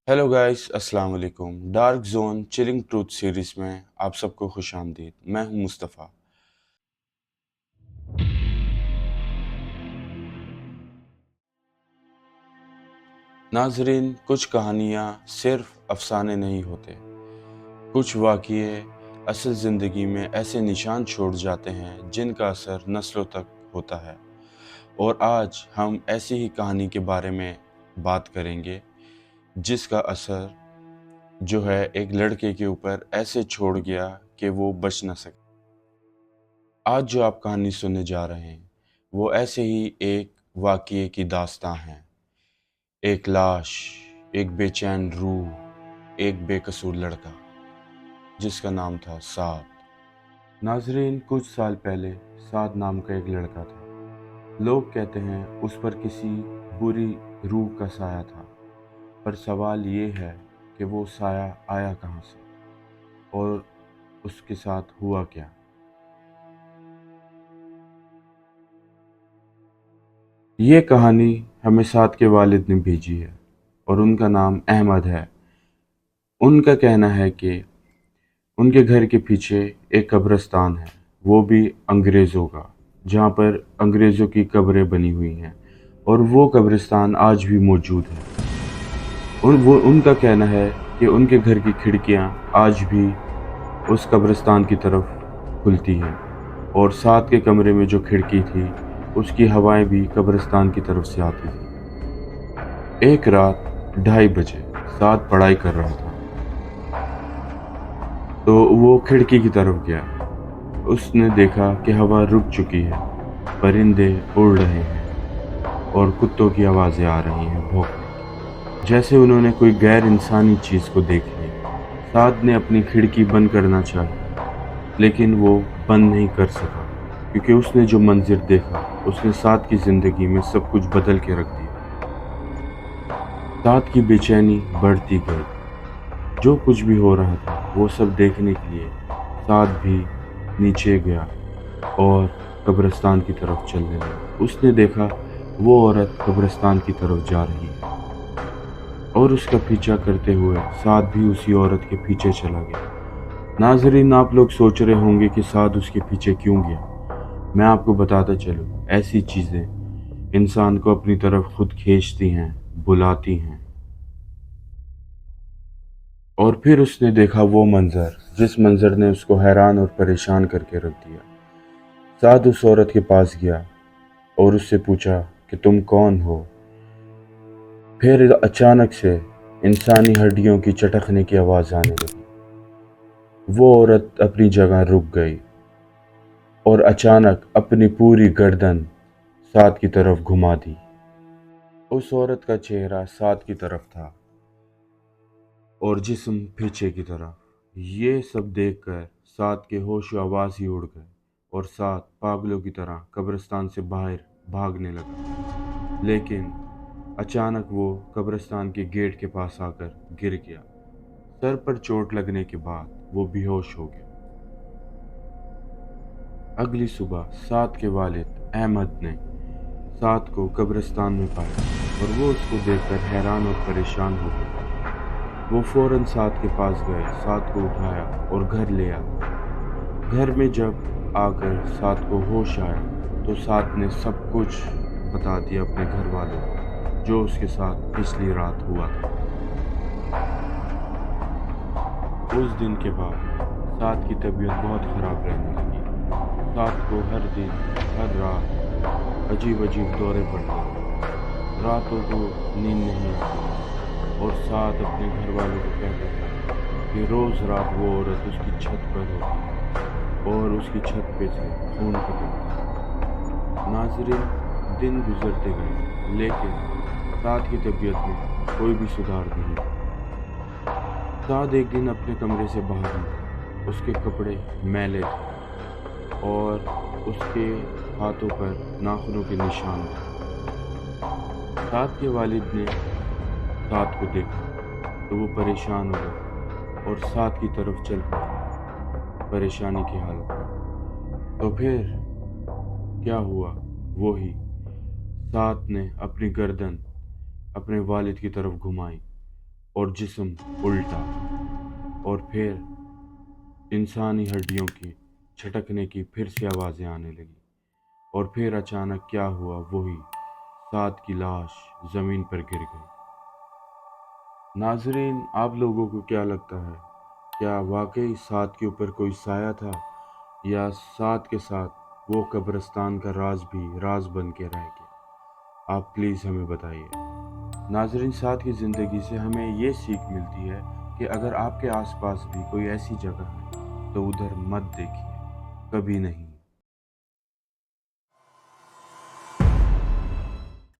Hello guys, अस्सलाम वालेकुम। Dark zone chilling truth series में आप सबको खुश आमदीद। मैं हूं मुस्तफ़ा। नाजरीन, कुछ कहानियां सिर्फ अफसाने नहीं होते। कुछ वाक़ये असल ज़िंदगी में ऐसे निशान छोड़ जाते हैं जिनका असर नस्लों तक होता है। और आज हम ऐसी ही कहानी के बारे में बात करेंगे जिसका असर जो है एक लड़के के ऊपर ऐसे छोड़ गया कि वो बच ना सके। आज जो आप कहानी सुनने जा रहे हैं वो ऐसे ही एक वाक़ये की दास्तां है। एक लाश, एक बेचैन रूह, एक बेकसूर लड़का जिसका नाम था साद। नाजरीन, कुछ साल पहले साद नाम का एक लड़का था। लोग कहते हैं उस पर किसी बुरी रूह का साया था, पर सवाल ये है कि वो साया आया कहाँ से और उसके साथ हुआ क्या। ये कहानी हमें साद के वालिद ने भेजी है और उनका नाम अहमद है। उनका कहना है कि उनके घर के पीछे एक कब्रिस्तान है, वो भी अंग्रेज़ों का, जहाँ पर अंग्रेज़ों की कब्रें बनी हुई हैं और वो कब्रिस्तान आज भी मौजूद है। उनका कहना है कि उनके घर की खिड़कियाँ आज भी उस कब्रिस्तान की तरफ खुलती हैं और साथ के कमरे में जो खिड़की थी उसकी हवाएं भी कब्रिस्तान की तरफ से आती थी। एक रात 2:30 बजे साद पढ़ाई कर रहा था, तो वो खिड़की की तरफ गया। उसने देखा कि हवा रुक चुकी है, परिंदे उड़ रहे हैं और कुत्तों की आवाज़ें आ रही हैं भौंकने की, जैसे उन्होंने कोई गैर इंसानी चीज़ को देख लिया। साद ने अपनी खिड़की बंद करना चाही, लेकिन वो बंद नहीं कर सका, क्योंकि उसने जो मंज़र देखा उसने साद की ज़िंदगी में सब कुछ बदल के रख दिया। साद की बेचैनी बढ़ती गई। जो कुछ भी हो रहा था वो सब देखने के लिए साद भी नीचे गया और कब्रिस्तान की तरफ चलने लगा। उसने देखा वो औरत कब्रिस्तान की तरफ जा रही है और उसका पीछा करते हुए साद भी उसी औरत के पीछे चला गया। नाजरीन, आप लोग सोच रहे होंगे कि साद उसके पीछे क्यों गया। मैं आपको बताता चलूं, ऐसी चीज़ें इंसान को अपनी तरफ खुद खींचती हैं, बुलाती हैं। और फिर उसने देखा वो मंजर जिस मंजर ने उसको हैरान और परेशान करके रख दिया। साद उस औरत के पास गया और उससे पूछा कि तुम कौन हो। फिर अचानक से इंसानी हड्डियों की चटकने की आवाज़ आने लगी। वो औरत अपनी जगह रुक गई और अचानक अपनी पूरी गर्दन साद की तरफ घुमा दी। उस औरत का चेहरा साद की तरफ था और जिस्म पीछे की तरफ। ये सब देखकर साद के होश व आवाज़ ही उड़ गए और साद पागलों की तरह कब्रिस्तान से बाहर भागने लगा। लेकिन अचानक वो कब्रिस्तान के गेट के पास आकर गिर गया। सर पर चोट लगने के बाद वो बेहोश हो गया। अगली सुबह साद के वालिद अहमद ने साद को कब्रिस्तान में पाया और वो उसको देखकर हैरान और परेशान हो गए। वो फौरन साद के पास गए, साद को उठाया और घर ले आए। घर में जब आकर साद को होश आया तो साद ने सब कुछ बता दिया अपने घर वालों को, जो उसके साथ पिछली रात हुआ था। उस दिन के बाद साद की तबीयत बहुत ख़राब रहने लगी। साद को हर दिन हर रात अजीब अजीब दौरे पड़ते थे। रातों को नींद नहीं आती और साद अपने घर वालों को कहता था कि रोज़ रात वो औरत उसकी छत पर होती है और उसकी छत पे से खून टपकता है। नाज़रीन, दिन गुजरते गए, लेकिन साद की तबीयत में कोई भी सुधार नहीं था। साद एक दिन अपने कमरे से बाहर निकला। उसके कपड़े मैले थे और उसके हाथों पर नाखूनों के निशान थे। साद के वालिद ने साद को देखा तो वो परेशान हो गए और साद की तरफ चल पड़े परेशानी की हालत में। तो फिर क्या हुआ, वो ही साद ने अपनी गर्दन अपने वालिद की तरफ घुमाई اور جسم الٹا، اور پھر انسانی ہڈیوں کی چھٹکنے کی پھر سے آوازیں آنے لگی، اور پھر اچانک کیا ہوا، وہی سعد کی لاش زمین پر گر گئی۔ ناظرین، آپ لوگوں کو کیا لگتا ہے، کیا واقعی سعد کے اوپر کوئی سایہ تھا، یا سعد کے ساتھ وہ قبرستان کا راز بھی راز بن کے رہ گیا؟ آپ پلیز ہمیں بتائیے۔ ناظرین، سعد کی زندگی سے ہمیں یہ سیکھ ملتی ہے کہ اگر آپ کے آس پاس بھی کوئی ایسی جگہ ہے تو ادھر مت دیکھیے، کبھی نہیں۔